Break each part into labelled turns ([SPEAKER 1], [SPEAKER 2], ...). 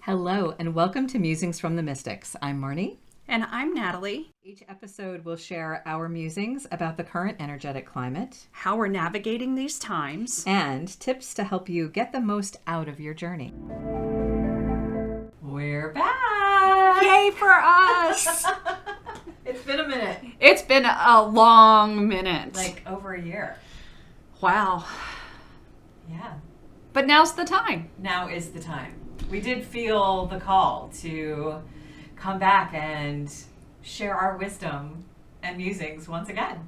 [SPEAKER 1] Hello, and welcome to Musings from the Mystics. I'm Marnie.
[SPEAKER 2] And I'm Natalie.
[SPEAKER 1] Each episode will share our musings about the current energetic climate,
[SPEAKER 2] How we're navigating these times.
[SPEAKER 1] and tips to help you get the most out of your journey. We're back!
[SPEAKER 2] Yay for us!
[SPEAKER 1] It's been a minute.
[SPEAKER 2] It's been a long minute.
[SPEAKER 1] Like over a year.
[SPEAKER 2] Wow.
[SPEAKER 1] Yeah.
[SPEAKER 2] But now's the time.
[SPEAKER 1] Now is the time. We did feel the call to come back and share our wisdom and musings once again.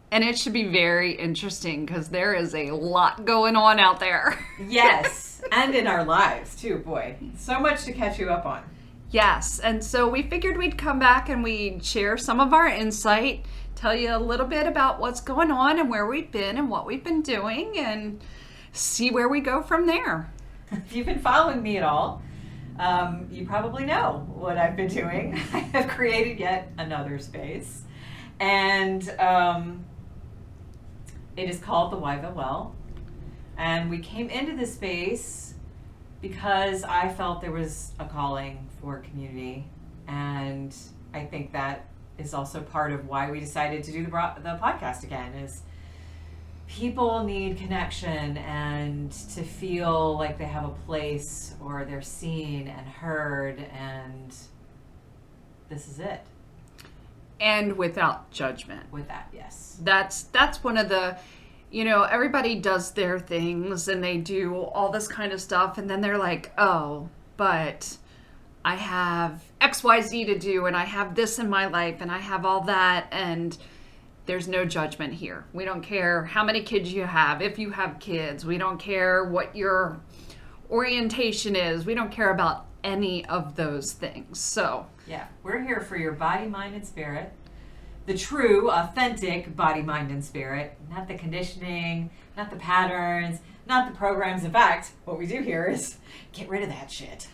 [SPEAKER 2] And it should be very interesting because there is a lot going on out there.
[SPEAKER 1] Yes, and in our lives too, boy. So much to catch you up on.
[SPEAKER 2] Yes, and so we figured we'd come back and we'd share some of our insight, tell you a little bit about what's going on and where we've been and what we've been doing, and see where we go from there.
[SPEAKER 1] If you've been following me at all, you probably know what I've been doing. I have created yet another space, and it is called the Why the Well. And we came into this space because I felt there was a calling for community, and I think that is also part of why we decided to do the podcast again. Is people need connection and to feel like they have a place or they're seen and heard, and this is it.
[SPEAKER 2] And without judgment.
[SPEAKER 1] With that, yes.
[SPEAKER 2] That's one of the, everybody does their things and they do all this kind of stuff, and then they're like, oh, but I have XYZ to do, and I have this in my life, and I have all that, and there's no judgment here. We don't care how many kids you have, if you have kids. We don't care what your orientation is. We don't care about any of those things. So,
[SPEAKER 1] yeah, we're here for your body, mind, and spirit. The true, authentic body, mind, and spirit. Not the conditioning, not the patterns, not the programs. In fact, what we do here is get rid of that shit.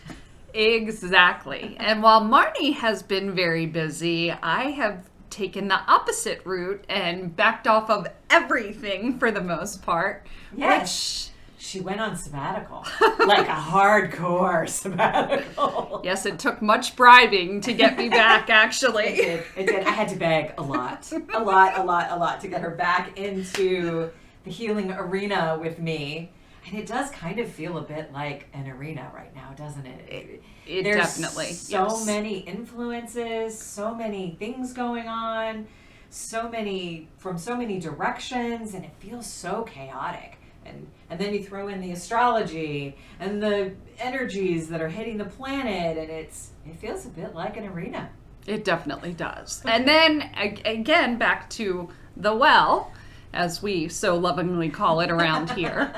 [SPEAKER 2] Exactly. And while Marnie has been very busy, I have taken the opposite route and backed off of everything for the most part.
[SPEAKER 1] Yes. She went on sabbatical, like a hardcore sabbatical.
[SPEAKER 2] Yes, it took much bribing to get me back, actually.
[SPEAKER 1] It did. I had to beg a lot to get her back into the healing arena with me. And it does kind of feel a bit like an arena right now, doesn't it?
[SPEAKER 2] There's definitely.
[SPEAKER 1] So many influences, so many things going on, from so many directions, and it feels so chaotic. And then you throw in the astrology and the energies that are hitting the planet, and it feels a bit like an arena.
[SPEAKER 2] It definitely does. And then again, back to the well, as we so lovingly call it around here.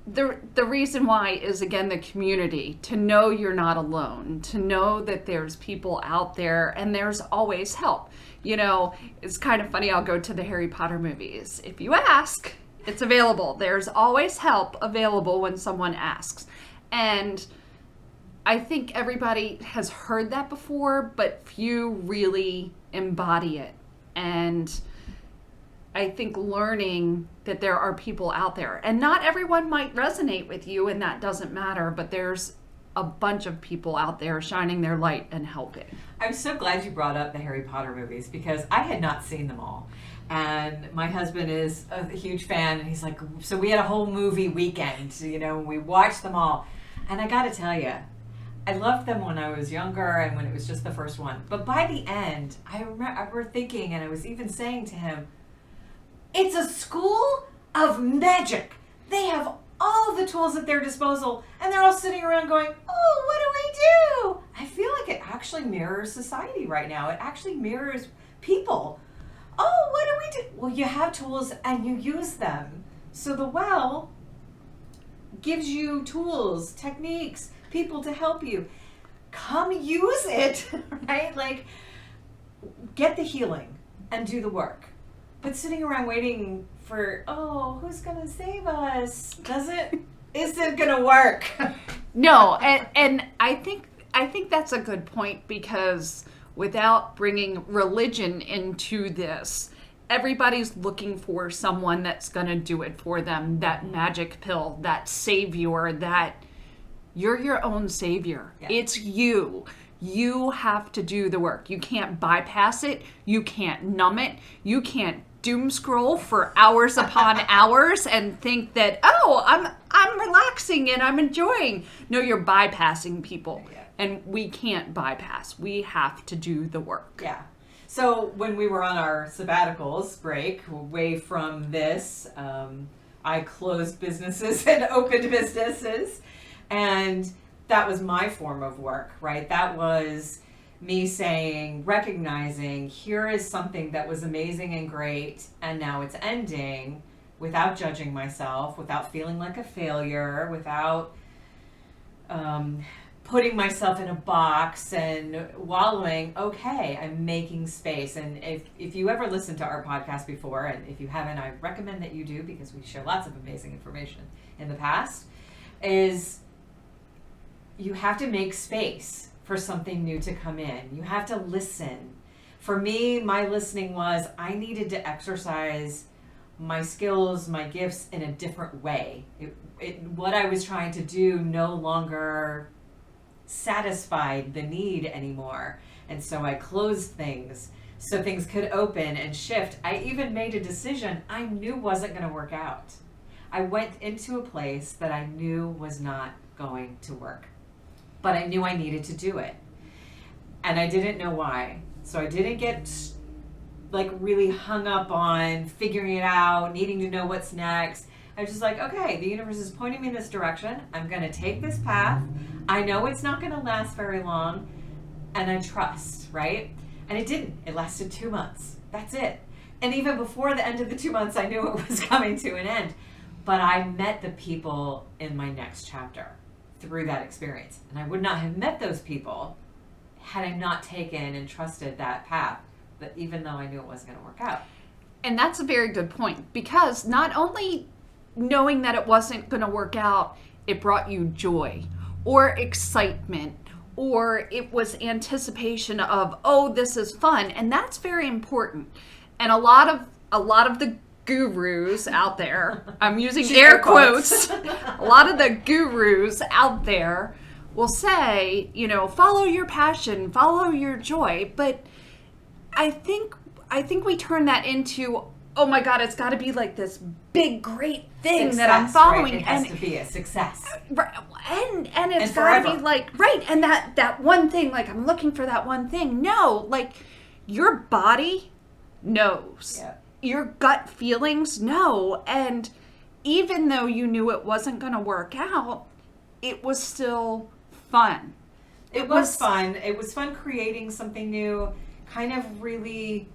[SPEAKER 2] The reason why is, again, the community, to know you're not alone, to know that there's people out there and there's always help. It's kind of funny, I'll go to the Harry Potter movies. If you ask, it's available. There's always help available when someone asks. And I think everybody has heard that before, but few really embody it. And I think learning that there are people out there, and not everyone might resonate with you, and that doesn't matter, but there's a bunch of people out there shining their light and helping.
[SPEAKER 1] I'm so glad you brought up the Harry Potter movies, because I had not seen them all. And my husband is a huge fan, and he's like, so we had a whole movie weekend, we watched them all. And I gotta tell you, I loved them when I was younger and when it was just the first one. But by the end, I remember thinking, and I was even saying to him, it's a school of magic. They have all the tools at their disposal, and they're all sitting around going, oh, what do we do? I feel like it actually mirrors society right now. It actually mirrors people. Oh, what do we do? Well, you have tools and you use them. So the well gives you tools, techniques, people to help you. Come use it, right? Like, get the healing and do the work. But sitting around waiting for, who's going to save us? Isn't going to work.
[SPEAKER 2] No, and I think that's a good point, because without bringing religion into this, everybody's looking for someone that's going to do it for them, that magic pill, that savior, that You're your own savior.
[SPEAKER 1] Yeah.
[SPEAKER 2] It's you. You have to do the work. You can't bypass it. You can't numb it. You can't doom scroll for hours upon hours and think that, oh, I'm relaxing and I'm enjoying. No, you're bypassing people.
[SPEAKER 1] Yeah.
[SPEAKER 2] And we can't bypass. We have to do the work.
[SPEAKER 1] Yeah. So when we were on our sabbaticals break, away from this, I closed businesses and opened businesses. And that was my form of work, right? That was me saying, recognizing, here is something that was amazing and great, and now it's ending, without judging myself, without feeling like a failure, without putting myself in a box and wallowing. Okay, I'm making space. And if you ever listened to our podcast before, and if you haven't, I recommend that you do, because we share lots of amazing information in the past, is you have to make space for something new to come in. You have to listen. For me, my listening was, I needed to exercise my skills, my gifts in a different way. What I was trying to do no longer satisfied the need anymore. And so I closed things so things could open and shift. I even made a decision I knew wasn't going to work out. I went into a place that I knew was not going to work, but I knew I needed to do it. And I didn't know why. So I didn't get like really hung up on figuring it out, needing to know what's next. I was just like, okay, the universe is pointing me in this direction. I'm going to take this path. I know it's not going to last very long, and I trust, right? And it didn't. It lasted 2 months. That's it. And even before the end of the 2 months, I knew it was coming to an end. But I met the people in my next chapter through that experience. And I would not have met those people had I not taken and trusted that path, that even though I knew it wasn't going to work out.
[SPEAKER 2] And that's a very good point, because not only knowing that it wasn't going to work out, it brought you joy or excitement, or it was anticipation of, oh, this is fun. And that's very important. And a lot of the gurus out there, I'm using air quotes, a lot of the gurus out there will say, follow your passion, follow your joy. But I think we turn that into, oh my God, it's got to be like this big, great thing
[SPEAKER 1] Success,
[SPEAKER 2] that I'm following.
[SPEAKER 1] Right? It has to be a success.
[SPEAKER 2] And it's got to be like, right. And that one thing, like I'm looking for that one thing. No, like your body knows.
[SPEAKER 1] Yeah.
[SPEAKER 2] Your gut feelings know. And even though you knew it wasn't going to work out, it was still fun.
[SPEAKER 1] It was fun. It was fun creating something new, kind of really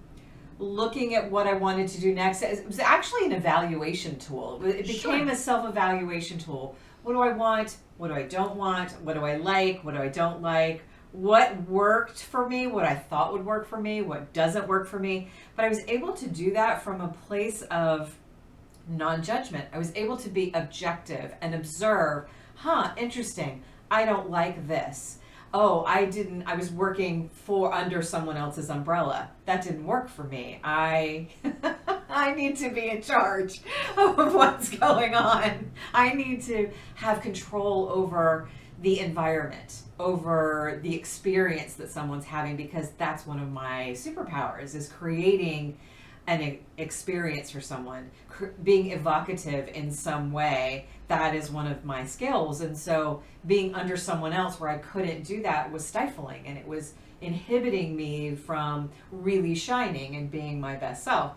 [SPEAKER 1] looking at what I wanted to do next. It was actually an evaluation tool. It became a self-evaluation tool. What do I want? What do I don't want? What do I like? What do I don't like? What worked for me? What I thought would work for me? What doesn't work for me? But I was able to do that from a place of non-judgment. I was able to be objective and observe, interesting. I don't like this. Oh, I was working under someone else's umbrella. That didn't work for me. I need to be in charge of what's going on. I need to have control over the environment, over the experience that someone's having, because that's one of my superpowers, is creating an experience for someone, being evocative in some way. That is one of my skills. And so being under someone else where I couldn't do that was stifling, and it was inhibiting me from really shining and being my best self.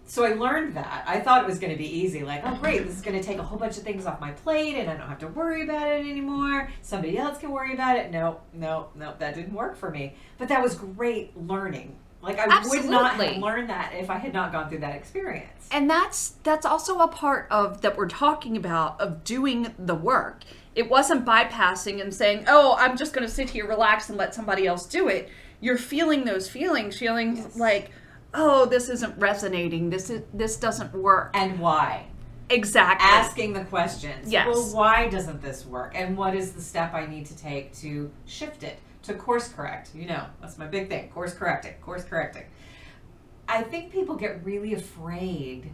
[SPEAKER 1] So I learned that. I thought it was going to be easy, like, oh great, this is going to take a whole bunch of things off my plate and I don't have to worry about it anymore. Somebody else can worry about it. No, that didn't work for me. But that was great learning. Like I would not have learned that if I had not gone through that experience.
[SPEAKER 2] And that's also a part of that we're talking about, of doing the work. It wasn't bypassing and saying, oh, I'm just going to sit here, relax, and let somebody else do it. You're feeling those feelings
[SPEAKER 1] Yes.
[SPEAKER 2] like, oh, this isn't resonating. This doesn't work.
[SPEAKER 1] And why?
[SPEAKER 2] Exactly.
[SPEAKER 1] Asking the questions.
[SPEAKER 2] Yes.
[SPEAKER 1] Well, why doesn't this work? And what is the step I need to take to shift it? To course correct. That's my big thing. Course correcting. I think people get really afraid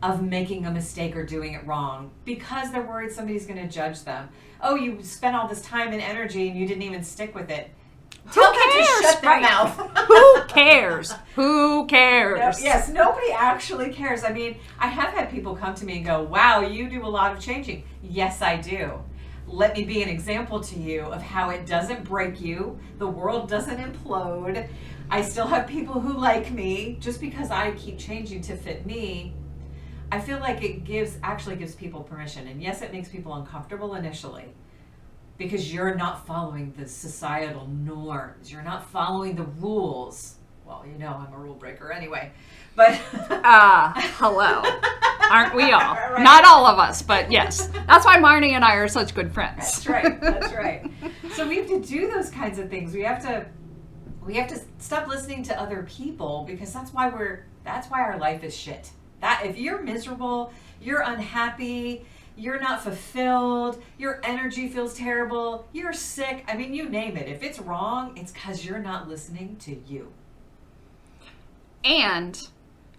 [SPEAKER 1] of making a mistake or doing it wrong because they're worried somebody's going to judge them. Oh, you spent all this time and energy and you didn't even stick with it. Tell them to shut their mouth.
[SPEAKER 2] Who cares? Who cares?
[SPEAKER 1] No, yes, nobody actually cares. I mean, I have had people come to me and go, wow, you do a lot of changing. Yes, I do. Let me be an example to you of how it doesn't break you. The world doesn't implode. I still have people who like me. Just because I keep changing to fit me, I feel like it actually gives people permission. And yes, it makes people uncomfortable initially because you're not following the societal norms. You're not following the rules. Well, you know, I'm a rule breaker anyway. But
[SPEAKER 2] hello. Aren't we all?
[SPEAKER 1] Right.
[SPEAKER 2] Not all of us, but yes. That's why Marnie and I are such good friends.
[SPEAKER 1] That's right. That's right. So we have to do those kinds of things. We have to stop listening to other people because that's why our life is shit. That if you're miserable, you're unhappy, you're not fulfilled, your energy feels terrible, you're sick, I mean, you name it. If it's wrong, it's because you're not listening to you.
[SPEAKER 2] And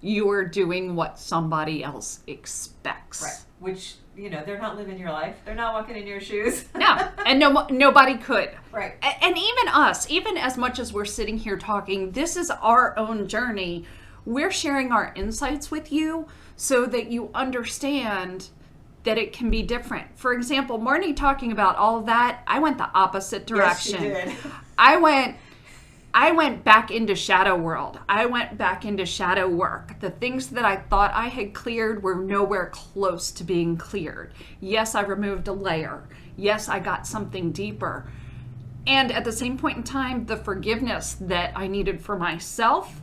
[SPEAKER 2] you're doing what somebody else expects.
[SPEAKER 1] Right. Which, they're not living your life. They're not walking in your shoes.
[SPEAKER 2] No. And nobody could.
[SPEAKER 1] Right.
[SPEAKER 2] And even us, even as much as we're sitting here talking, this is our own journey. We're sharing our insights with you so that you understand that it can be different. For example, Marnie talking about all of that, I went the opposite direction.
[SPEAKER 1] Yes, she did.
[SPEAKER 2] I went back into shadow world. I went back into shadow work. The things that I thought I had cleared were nowhere close to being cleared. Yes, I removed a layer. Yes, I got something deeper. And at the same point in time, the forgiveness that I needed for myself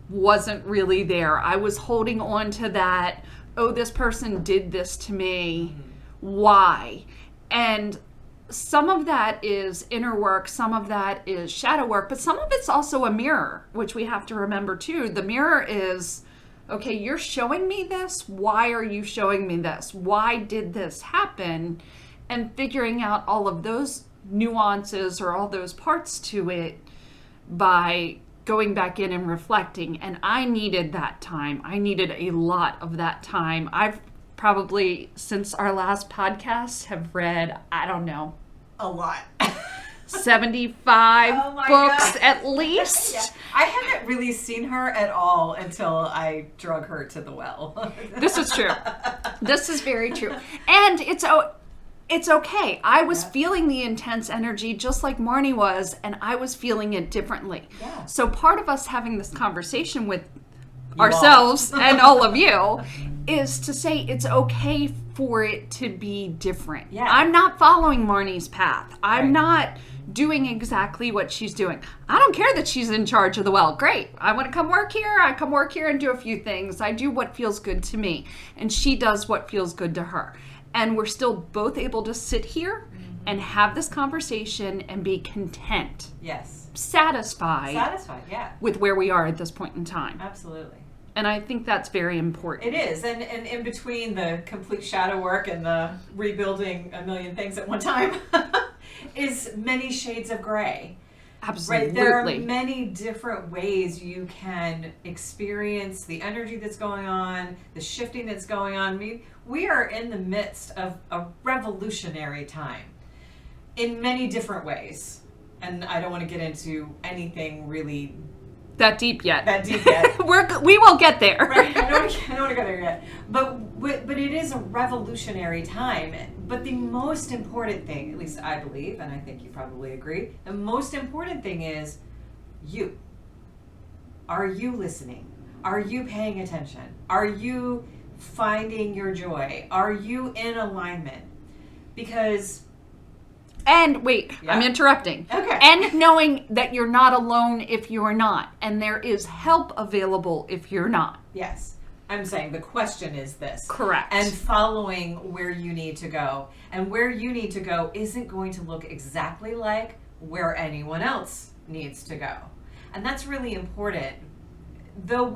[SPEAKER 2] wasn't really there. I was holding on to that, oh, this person did this to me. Why? And some of that is inner work, some of that is shadow work, but some of it's also a mirror, which we have to remember too. The mirror is, okay, you're showing me this. Why are you showing me this? Why did this happen? And figuring out all of those nuances or all those parts to it by going back in and reflecting. And I needed that time. I needed a lot of that time. I've probably, since our last podcast, have read, I don't know,
[SPEAKER 1] a lot.
[SPEAKER 2] 75 books
[SPEAKER 1] God.
[SPEAKER 2] at least.
[SPEAKER 1] Yeah. I haven't really seen her at all until I drug her to the well.
[SPEAKER 2] This is true. This is very true. And it's okay. I was feeling the intense energy just like Marnie was, and I was feeling it differently.
[SPEAKER 1] Yeah.
[SPEAKER 2] So part of us having this conversation with ourselves and all of you is to say it's okay for it to be different.
[SPEAKER 1] Yeah.
[SPEAKER 2] I'm not following Marnie's path. I'm
[SPEAKER 1] Right.
[SPEAKER 2] not doing exactly what she's doing. I don't care that she's in charge of the well. Great. I want to come work here. I come work here and do a few things. I do what feels good to me. And she does what feels good to her. And we're still both able to sit here and have this conversation and be content.
[SPEAKER 1] Yes.
[SPEAKER 2] Satisfied,
[SPEAKER 1] yeah.
[SPEAKER 2] with where we are at this point in time.
[SPEAKER 1] Absolutely.
[SPEAKER 2] And I think that's very important.
[SPEAKER 1] It is. And in between the complete shadow work and the rebuilding a million things at one time is many shades of gray.
[SPEAKER 2] Absolutely.
[SPEAKER 1] Right? There are many different ways you can experience the energy that's going on, the shifting that's going on. I mean, we are in the midst of a revolutionary time in many different ways. And I don't want to get into anything really
[SPEAKER 2] that deep yet. We will get there.
[SPEAKER 1] Right. I don't want to go there yet. But it is a revolutionary time. But the most important thing, at least I believe, and I think you probably agree, the most important thing is you. Are you listening? Are you paying attention? Are you finding your joy? Are you in alignment? Because...
[SPEAKER 2] And wait, yeah. I'm interrupting.
[SPEAKER 1] Okay.
[SPEAKER 2] And knowing that you're not alone if you're not. And there is help available if you're not.
[SPEAKER 1] Yes. I'm saying the question is this.
[SPEAKER 2] Correct.
[SPEAKER 1] And following where you need to go. And where you need to go isn't going to look exactly like where anyone else needs to go. And that's really important. Though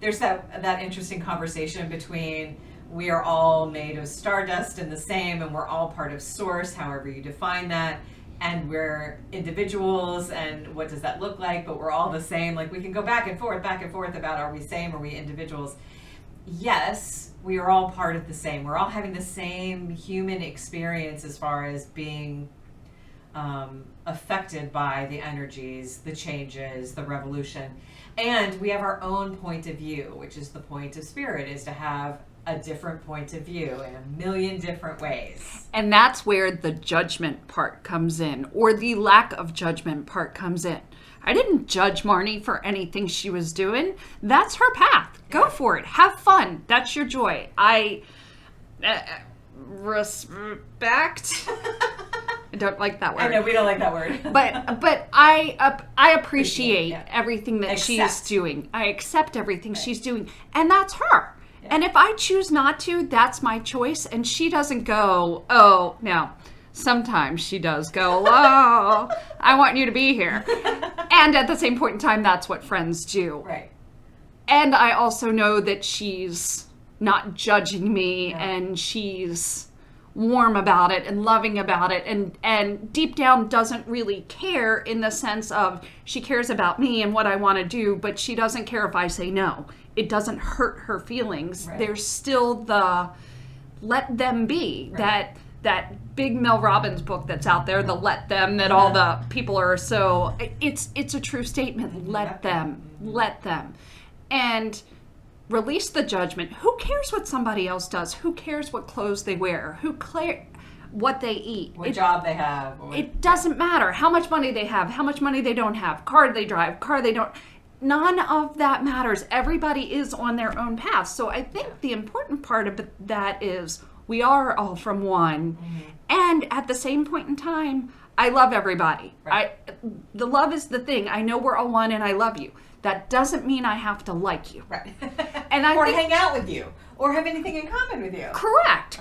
[SPEAKER 1] there's that interesting conversation between we are all made of stardust and the same, and we're all part of source, however you define that, and we're individuals, and what does that look like, but we're all the same. Like, we can go back and forth about, are we same, are we individuals? yes, we are all part of the same. We're all having the same human experience as far as being affected by the energies, the changes, the revolution. And we have our own point of view, which is the point of spirit, is to have a different point of view in a million different ways.
[SPEAKER 2] And that's where the judgment part comes in, or the lack of judgment part comes in. I didn't judge Marnie for anything she was doing. That's her path. Go for it. Have fun. That's your joy. I respect. I don't like that word.
[SPEAKER 1] I know we don't like that word.
[SPEAKER 2] But I appreciate
[SPEAKER 1] Yeah.
[SPEAKER 2] everything that she's
[SPEAKER 1] Accept.
[SPEAKER 2] doing. I accept everything she's doing. And that's her.
[SPEAKER 1] Yeah.
[SPEAKER 2] And if I choose not to, that's my choice. And she doesn't go, oh, no. Sometimes she does go, oh, I want you to be here. And at the same point in time, that's what friends do.
[SPEAKER 1] Right.
[SPEAKER 2] And I also know that she's not judging me,
[SPEAKER 1] Yeah.
[SPEAKER 2] and she's warm about it and loving about it, and deep down doesn't really care, in the sense of she cares about me and what I want to do, but she doesn't care if I say no. It doesn't hurt her feelings.
[SPEAKER 1] Right.
[SPEAKER 2] There's still the let them be.
[SPEAKER 1] Right.
[SPEAKER 2] That big Mel Robbins book that's out there, the let them, that all the people are so, it's a true statement. Let them. And release the judgment. Who cares what somebody else does? Who cares what clothes they wear? What they eat?
[SPEAKER 1] What job they have.
[SPEAKER 2] It doesn't matter how much money they have, how much money they don't have, car they drive, car they don't. None of that matters. Everybody is on their own path. So I think the important part of that is we are all from one.
[SPEAKER 1] Mm-hmm.
[SPEAKER 2] And at the same point in time, I love everybody.
[SPEAKER 1] Right.
[SPEAKER 2] The love is the thing. I know we're all one and I love you. That doesn't mean I have to like you.
[SPEAKER 1] Right.
[SPEAKER 2] And I
[SPEAKER 1] or
[SPEAKER 2] think,
[SPEAKER 1] hang out with you. Or have anything in common with you.
[SPEAKER 2] Correct.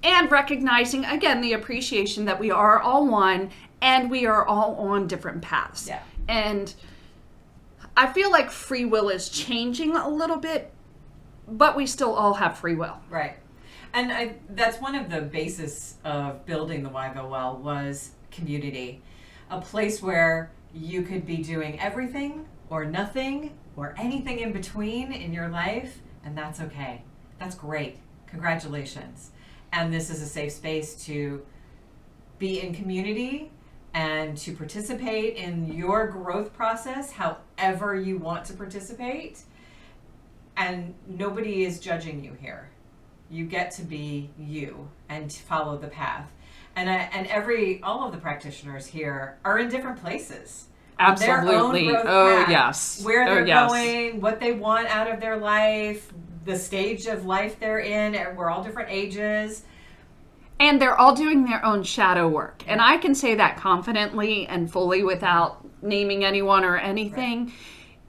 [SPEAKER 2] And recognizing, again, the appreciation that we are all one and we are all on different paths.
[SPEAKER 1] Yeah.
[SPEAKER 2] And I feel like free will is changing a little bit, but we still all have free will.
[SPEAKER 1] Right. And that's one of the basis of building the Wyville Well was community. A place where you could be doing everything or nothing or anything in between in your life, and that's okay. That's great. Congratulations. And this is a safe space to be in community and to participate in your growth process however you want to participate. And nobody is judging you here. You get to be you and follow the path. And all of the practitioners here are in different places.
[SPEAKER 2] Absolutely.
[SPEAKER 1] Their own growth
[SPEAKER 2] Oh,
[SPEAKER 1] path,
[SPEAKER 2] yes.
[SPEAKER 1] Where
[SPEAKER 2] Oh,
[SPEAKER 1] they're
[SPEAKER 2] yes.
[SPEAKER 1] going, what they want out of their life, the stage of life they're in. We're all different ages.
[SPEAKER 2] And they're all doing their own shadow work. And I can say that confidently and fully without naming anyone or anything. Right.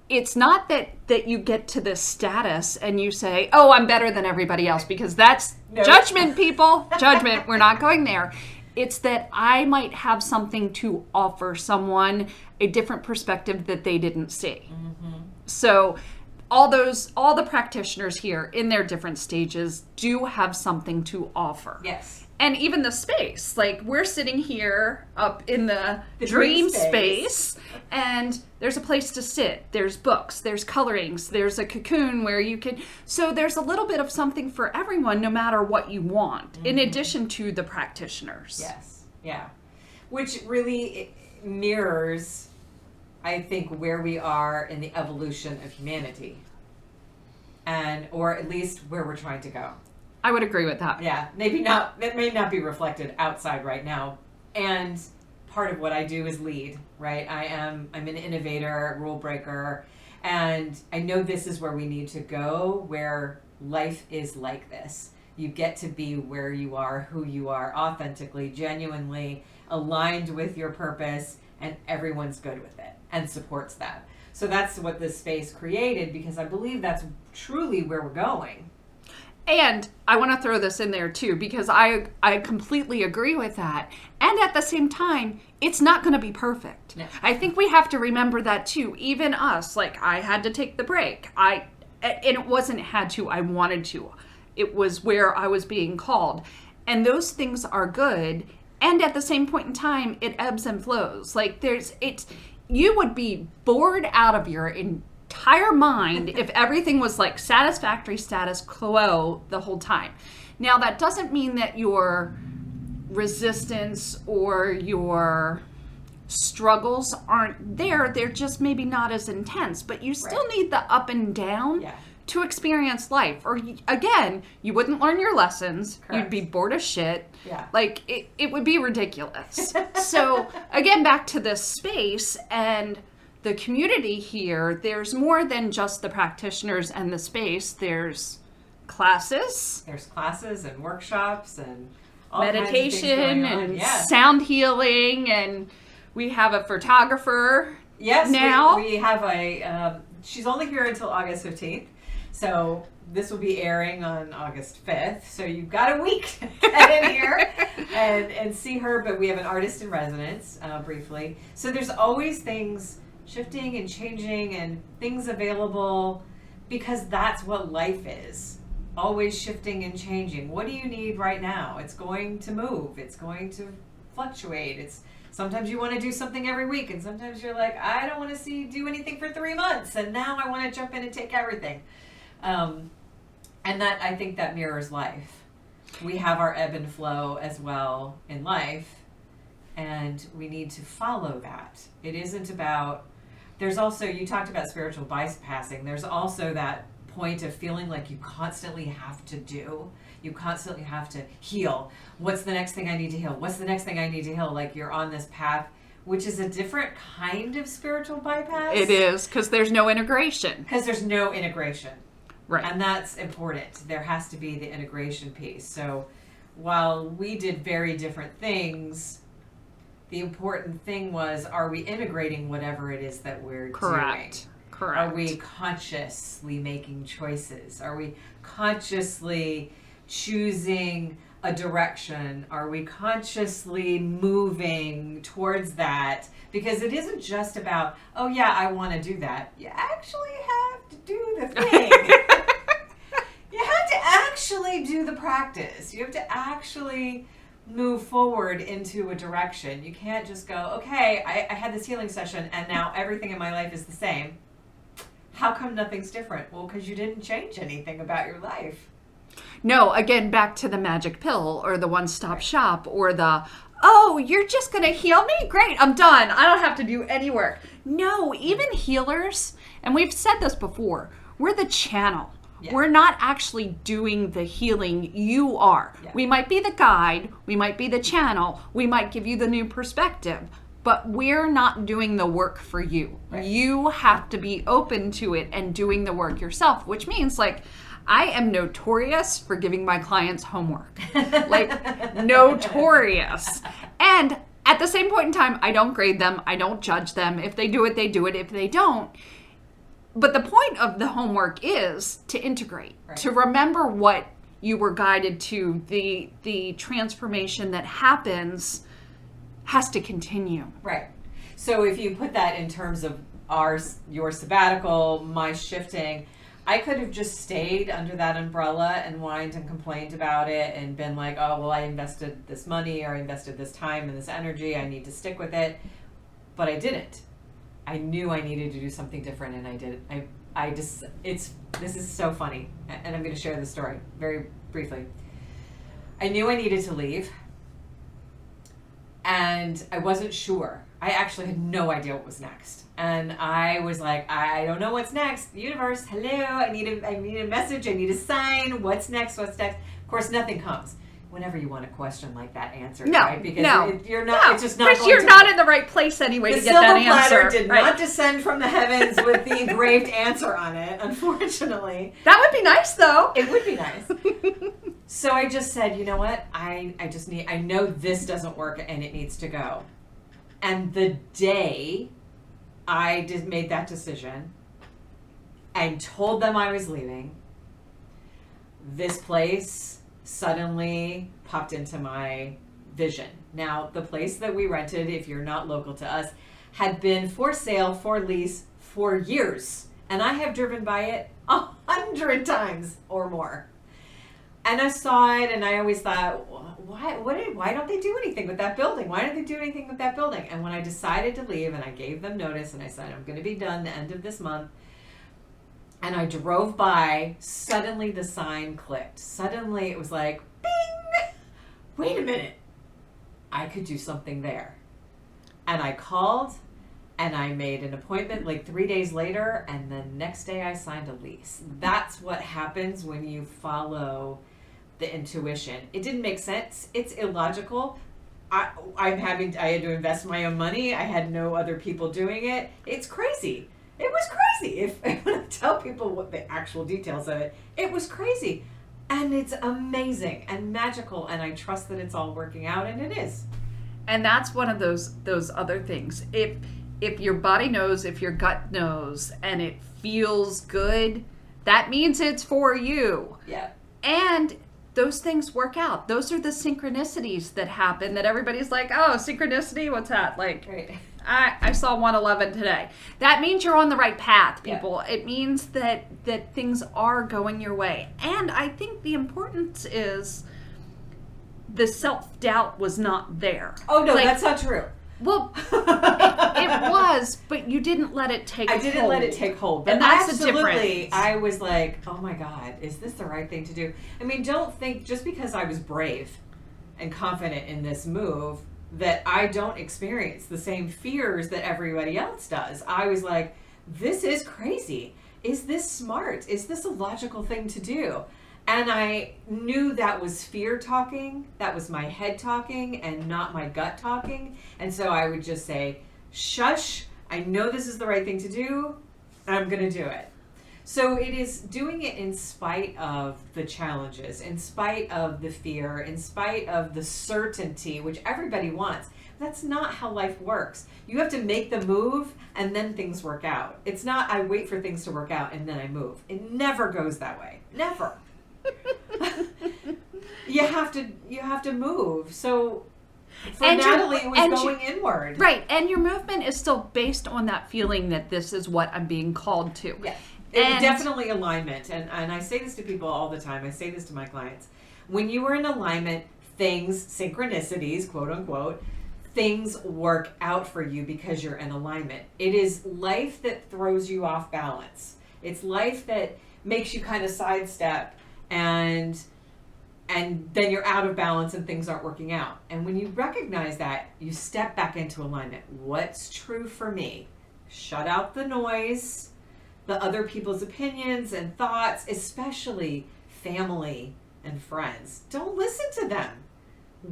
[SPEAKER 2] It's not that you get to this status and you say, oh, I'm better than everybody else, because that's judgment, people. Judgment. We're not going there. It's that I might have something to offer someone, a different perspective that they didn't see. Mm-hmm. So all the practitioners here in their different stages do have something to offer.
[SPEAKER 1] Yes.
[SPEAKER 2] And even the space, like we're sitting here up in the dream space, and there's a place to sit. There's books, there's colorings, there's a cocoon where you can, so there's a little bit of something for everyone, no matter what you want, in addition to the practitioners.
[SPEAKER 1] Yes, yeah. Which really mirrors, I think, where we are in the evolution of humanity. Or at least where we're trying to go.
[SPEAKER 2] I would agree with that.
[SPEAKER 1] Yeah, maybe not. That may not be reflected outside right now. And part of what I do is lead, right? I'm an innovator, rule breaker, and I know this is where we need to go, where life is like this. You get to be where you are, who you are, authentically, genuinely aligned with your purpose, and everyone's good with it and supports that. So that's what this space created, because I believe that's truly where we're going.
[SPEAKER 2] And I want to throw this in there too, because I completely agree with that. And at the same time, it's not going to be perfect. No. I think we have to remember that too. Even us, like I had to take the break. And it wasn't had to, I wanted to. It was where I was being called. And those things are good. And at the same point in time, it ebbs and flows. Like you would be bored out of your entire mind if everything was like satisfactory status quo the whole time. Now, that doesn't mean that your resistance or your struggles aren't there. They're just maybe not as intense, but you still need the up and down to experience life. Or again, you wouldn't learn your lessons. Correct. You'd be bored of shit.
[SPEAKER 1] Yeah.
[SPEAKER 2] Like it would be ridiculous. So again, back to this space and the community here, there's more than just the practitioners and the space. There's classes.
[SPEAKER 1] There's classes and workshops and all
[SPEAKER 2] meditation and sound healing, and we have a photographer.
[SPEAKER 1] Yes,
[SPEAKER 2] now
[SPEAKER 1] we have a. She's only here until August 15th, so this will be airing on August 5th. So you've got a week to get in here and see her. But we have an artist in residence briefly. So there's always things shifting and changing and things available because that's what life is. Always shifting and changing. What do you need right now? It's going to move. It's going to fluctuate. It's sometimes you want to do something every week, and sometimes you're like, I don't want to do anything for 3 months, and now I want to jump in and take everything. And that, I think that mirrors life. We have our ebb and flow as well in life, and we need to follow that. It isn't about. There's also, you talked about spiritual bypassing. There's also that point of feeling like you constantly have to do. You constantly have to heal. What's the next thing I need to heal? What's the next thing I need to heal? Like you're on this path, which is a different kind of spiritual bypass.
[SPEAKER 2] It is, because there's no integration.
[SPEAKER 1] Because there's no integration.
[SPEAKER 2] Right.
[SPEAKER 1] And that's important. There has to be the integration piece. So while we did very different things, the important thing was, are we integrating whatever it is that we're doing?
[SPEAKER 2] Correct.
[SPEAKER 1] Are we consciously making choices? Are we consciously choosing a direction? Are we consciously moving towards that? Because it isn't just about, oh yeah, I want to do that. You actually have to do the thing. You have to actually do the practice. You have to actually move forward into a direction. You can't just go, okay, I had this healing session and now everything in my life is the same. How come nothing's different? Well, because you didn't change anything about your life.
[SPEAKER 2] No, again, back to the magic pill or the one-stop shop or the, oh, you're just going to heal me? Great, I'm done. I don't have to do any work. No, even healers, and we've said this before, we're the channel. Yeah. We're not actually doing the healing. You are. Yeah. We might be the guide. We might be the channel. We might give you the new perspective. But we're not doing the work for you. Right. You have to be open to it and doing the work yourself, which means like I am notorious for giving my clients homework. Like notorious. And at the same point in time, I don't grade them. I don't judge them. If they do it, they do it. If they don't. But the point of the homework is to integrate, right. To remember what you were guided to, the transformation that happens has to continue.
[SPEAKER 1] Right. So if you put that in terms of your sabbatical, my shifting, I could have just stayed under that umbrella and whined and complained about it and been like, oh, well, I invested this money or I invested this time and this energy. I need to stick with it. But I didn't. I knew I needed to do something different and I did. This is so funny. And I'm going to share this story very briefly. I knew I needed to leave. And I wasn't sure. I actually had no idea what was next. And I was like, I don't know what's next. Universe, hello, I need a message, I need a sign. What's next? Of course, nothing comes. Whenever you want a question like that answered, right? Because you're not, it's just not
[SPEAKER 2] because you're not in the right place anyway to get that answer.
[SPEAKER 1] The silver platter did not descend from the heavens with the engraved answer on it, unfortunately.
[SPEAKER 2] That would be nice, though.
[SPEAKER 1] It would be nice. So I just said, you know what? I know this doesn't work and it needs to go. And the day I made that decision and told them I was leaving, this place suddenly popped into my vision. Now, the place that we rented, if you're not local to us, had been for sale, for lease, for years. And I have driven by it 100 times or more. And I saw it and I always thought, why don't they do anything with that building? Why don't they do anything with that building? And when I decided to leave and I gave them notice and I said, I'm going to be done the end of this month, And I drove by, suddenly the sign clicked. Suddenly it was like, bing! Wait a minute. I could do something there. And I called and I made an appointment like 3 days later, and the next day I signed a lease. That's what happens when you follow the intuition. It didn't make sense. It's illogical. I had to invest my own money. I had no other people doing it. It's crazy. It was crazy. If I want to tell people what the actual details of it, it was crazy. And it's amazing and magical, and I trust that it's all working out, and it is.
[SPEAKER 2] And that's one of those other things. If your body knows, if your gut knows, and it feels good, that means it's for you.
[SPEAKER 1] Yeah.
[SPEAKER 2] And those things work out. Those are the synchronicities that happen that everybody's like, oh, synchronicity, what's that? Like,
[SPEAKER 1] Right.
[SPEAKER 2] I saw 111 today. That means you're on the right path, people. Yeah. It means that things are going your way. And I think the importance is the self-doubt was not there.
[SPEAKER 1] Oh, no, that's not true.
[SPEAKER 2] Well, it was, but you didn't let it take hold.
[SPEAKER 1] I didn't let it take hold. But
[SPEAKER 2] and that's
[SPEAKER 1] absolutely,
[SPEAKER 2] the difference.
[SPEAKER 1] I was like, oh my God, is this the right thing to do? I mean, don't think just because I was brave and confident in this move that I don't experience the same fears that everybody else does. I was like, this is crazy. Is this smart? Is this a logical thing to do? And I knew that was fear talking, that was my head talking and not my gut talking. And so I would just say, shush, I know this is the right thing to do, and I'm going to do it. So it is doing it in spite of the challenges, in spite of the fear, in spite of the certainty, which everybody wants. That's not how life works. You have to make the move and then things work out. It's not I wait for things to work out and then I move. It never goes that way. Never. You have to move. So for Natalie, it was going inward.
[SPEAKER 2] Right. And your movement is still based on that feeling that this is what I'm being called to.
[SPEAKER 1] Yeah. It's definitely alignment. And I say this to people all the time. I say this to my clients. When you are in alignment, things, synchronicities, quote unquote, things work out for you because you're in alignment. It is life that throws you off balance. It's life that makes you kind of sidestep and then you're out of balance and things aren't working out. And when you recognize that, you step back into alignment. What's true for me? Shut out the noise, the other people's opinions and thoughts, especially family and friends. Don't listen to them.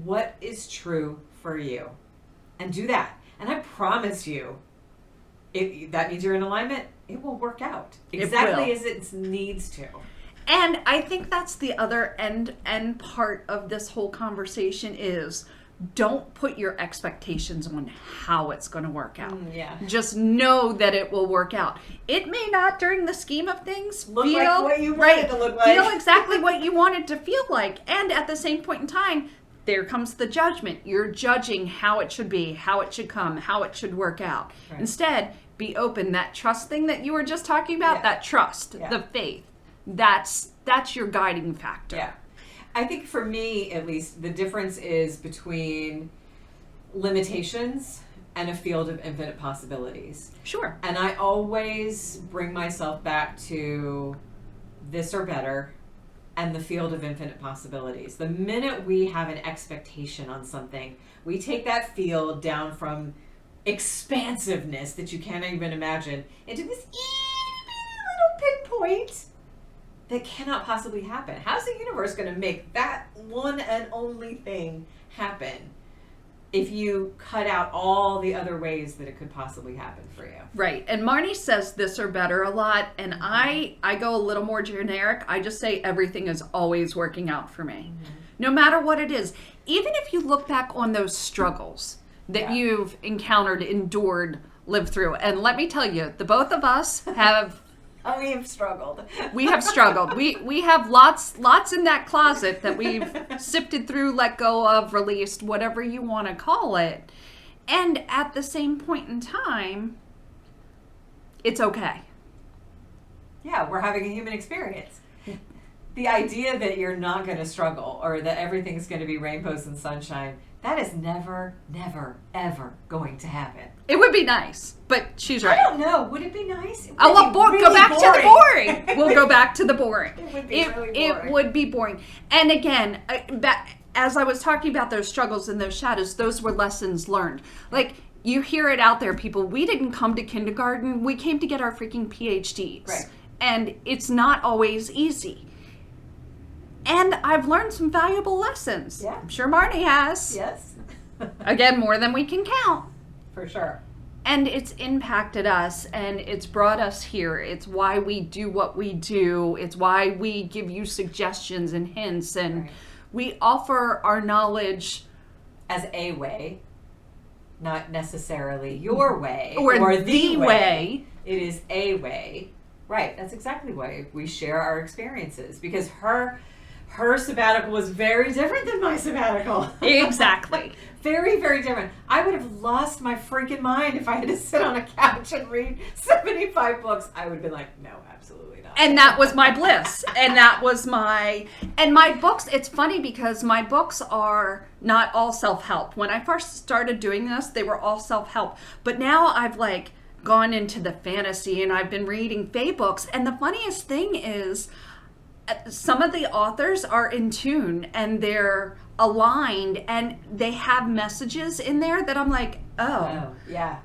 [SPEAKER 1] What is true for you? And do that. And I promise you, if that means you're in alignment, it will work out exactly as it needs to.
[SPEAKER 2] And I think that's the other end part of this whole conversation is don't put your expectations on how it's going to work out.
[SPEAKER 1] Yeah.
[SPEAKER 2] Just know that it will work out. It may not, during the scheme of things,
[SPEAKER 1] look like what you want it to look like.
[SPEAKER 2] Feel exactly what you want it to feel like. And at the same point in time, there comes the judgment. You're judging how it should be, how it should come, how it should work out. Right. Instead, be open. That trust thing that you were just talking about, that trust, the faith, that's your guiding factor.
[SPEAKER 1] Yeah. I think for me, at least, the difference is between limitations and a field of infinite possibilities.
[SPEAKER 2] Sure.
[SPEAKER 1] And I always bring myself back to this or better and the field of infinite possibilities. The minute we have an expectation on something, we take that field down from expansiveness that you can't even imagine into this little pinpoint that cannot possibly happen. How's the universe going to make that one and only thing happen if you cut out all the other ways that it could possibly happen for you?
[SPEAKER 2] Right. And Marnie says this or better a lot, and I go a little more generic. I just say everything is always working out for me. Mm-hmm. No matter what it is. Even if you look back on those struggles that you've encountered, endured, lived through. And let me tell you, the both of us have...
[SPEAKER 1] we have struggled.
[SPEAKER 2] We have struggled. We have lots in that closet that we've sifted through, let go of, released, whatever you want to call it. And at the same point in time, it's okay.
[SPEAKER 1] Yeah, we're having a human experience. the idea that you're not going to struggle or that everything's going to be rainbows and sunshine, that is never, never, ever going to happen.
[SPEAKER 2] It would be nice, but she's right.
[SPEAKER 1] I don't know. Would it be nice?
[SPEAKER 2] Oh, well,
[SPEAKER 1] really
[SPEAKER 2] go back to the boring. We'll go back to the boring.
[SPEAKER 1] It would be really boring.
[SPEAKER 2] It would be boring. And again, as I was talking about those struggles and those shadows, those were lessons learned. Like, you hear it out there, people. We didn't come to kindergarten. We came to get our freaking PhDs.
[SPEAKER 1] Right.
[SPEAKER 2] And it's not always easy. And I've learned some valuable lessons.
[SPEAKER 1] Yeah.
[SPEAKER 2] I'm sure Marnie has.
[SPEAKER 1] Yes.
[SPEAKER 2] Again, more than we can count.
[SPEAKER 1] For sure.
[SPEAKER 2] And it's impacted us, and it's brought us here. It's why we do what we do. It's why we give you suggestions and hints, and
[SPEAKER 1] Right.
[SPEAKER 2] we offer our knowledge
[SPEAKER 1] As a way, not necessarily your way
[SPEAKER 2] or
[SPEAKER 1] the
[SPEAKER 2] the way.
[SPEAKER 1] It is a way. Right. That's exactly why we share our experiences, because her sabbatical was very different than my sabbatical.
[SPEAKER 2] Exactly.
[SPEAKER 1] Very, very different. I would have lost my freaking mind if I had to sit on a couch and read 75 books. I would have been like, no, absolutely not.
[SPEAKER 2] And that was my bliss. And my books, it's funny because my books are not all self-help. When I first started doing this, they were all self-help. But now I've like gone into the fantasy and I've been reading fae books. And the funniest thing is some of the authors are in tune and they're aligned and they have messages in there that I'm like,
[SPEAKER 1] Oh, yeah.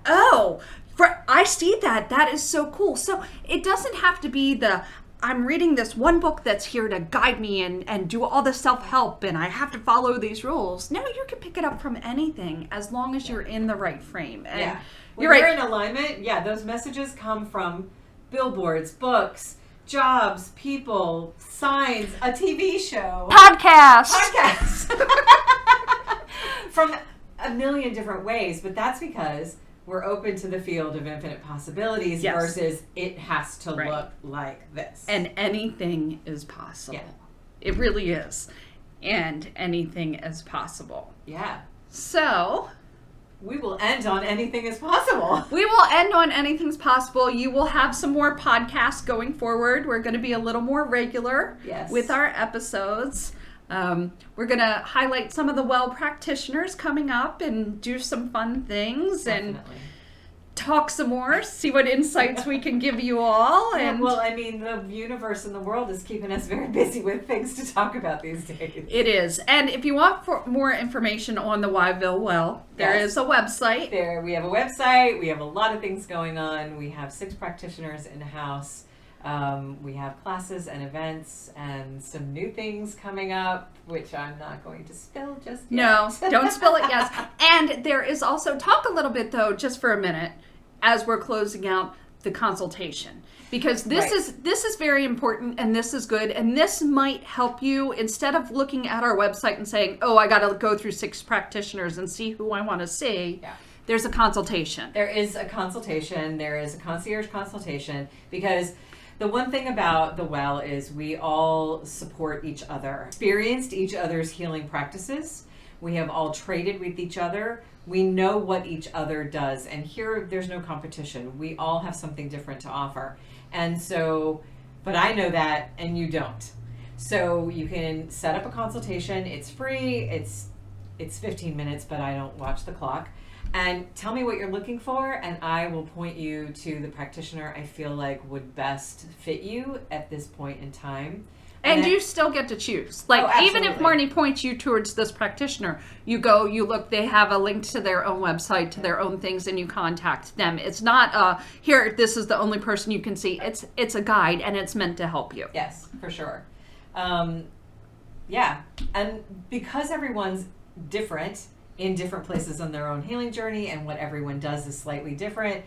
[SPEAKER 2] I see that. That is so cool. So it doesn't have to be I'm reading this one book that's here to guide me and do all the self-help and I have to follow these rules. No, you can pick it up from anything as long as you're in the right frame. And
[SPEAKER 1] Yeah. When
[SPEAKER 2] you're right.
[SPEAKER 1] in alignment, yeah, those messages come from billboards, books, jobs, people, signs, a TV show,
[SPEAKER 2] Podcasts.
[SPEAKER 1] from a million different ways. But that's because we're open to the field of infinite possibilities
[SPEAKER 2] Yes.
[SPEAKER 1] versus it has to
[SPEAKER 2] Right.
[SPEAKER 1] look like this.
[SPEAKER 2] And anything is possible.
[SPEAKER 1] Yeah.
[SPEAKER 2] It really is. And anything is possible.
[SPEAKER 1] Yeah.
[SPEAKER 2] So
[SPEAKER 1] We will end on anything is possible.
[SPEAKER 2] we will end on anything's possible. You will have some more podcasts going forward. We're going to be a little more regular
[SPEAKER 1] Yes.
[SPEAKER 2] with our episodes. We're going to highlight some of the well practitioners coming up and do some fun things and
[SPEAKER 1] Definitely.
[SPEAKER 2] talk some more, see what insights we can give you all.
[SPEAKER 1] Yeah,
[SPEAKER 2] And
[SPEAKER 1] well, I mean, the universe and the world is keeping us very busy with things to talk about these days.
[SPEAKER 2] it is. And if you want more information on the Wyville Well, there
[SPEAKER 1] Yes.
[SPEAKER 2] is a website.
[SPEAKER 1] There, we have a website. We have a lot of things going on. We have 6 practitioners in house. We have classes and events and some new things coming up, which I'm not going to spill just yet.
[SPEAKER 2] No, don't spill it, yes. And there is also, talk a little bit though, just for a minute, as we're closing out the consultation. Because this
[SPEAKER 1] Right.
[SPEAKER 2] is very important and this is good and this might help you instead of looking at our website and saying, oh, I got to go through 6 practitioners and see who I want to see.
[SPEAKER 1] Yeah.
[SPEAKER 2] There's a consultation.
[SPEAKER 1] There is a consultation. There is a concierge consultation, because the one thing about the Well is we all support each other, experienced each other's healing practices. We have all traded with each other. We know what each other does. And here, there's no competition. We all have something different to offer. And so, but I know that and you don't. So you can set up a consultation. It's free. It's 15 minutes, but I don't watch the clock. And tell me what you're looking for, and I will point you to the practitioner I feel like would best fit you at this point in time.
[SPEAKER 2] And
[SPEAKER 1] then-
[SPEAKER 2] you still get to choose. Like,
[SPEAKER 1] Oh,
[SPEAKER 2] even if
[SPEAKER 1] absolutely.
[SPEAKER 2] Marnie points you towards this practitioner, you go, you look, they have a link to their own website, to their own things, and you contact them. It's not, here, this is the only person you can see. It's a guide, and it's meant to help you.
[SPEAKER 1] Yes, for sure. Yeah, and because everyone's different in different places on their own healing journey, and what everyone does is slightly different,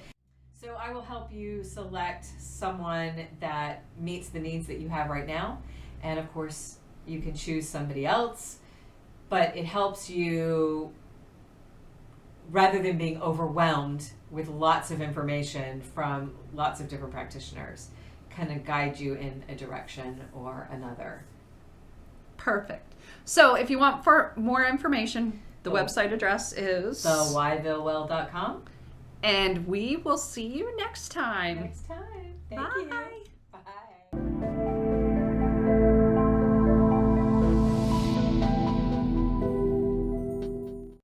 [SPEAKER 1] so I will help you select someone that meets the needs that you have right now. And of course, you can choose somebody else, but it helps you, rather than being overwhelmed with lots of information from lots of different practitioners, kind of guide you in a direction or another.
[SPEAKER 2] Perfect. So if you want for more information, the website address is
[SPEAKER 1] TheWhyvillewell.com.
[SPEAKER 2] And we will see you next time.
[SPEAKER 1] Next time. Thank
[SPEAKER 2] Bye.
[SPEAKER 1] you. Bye.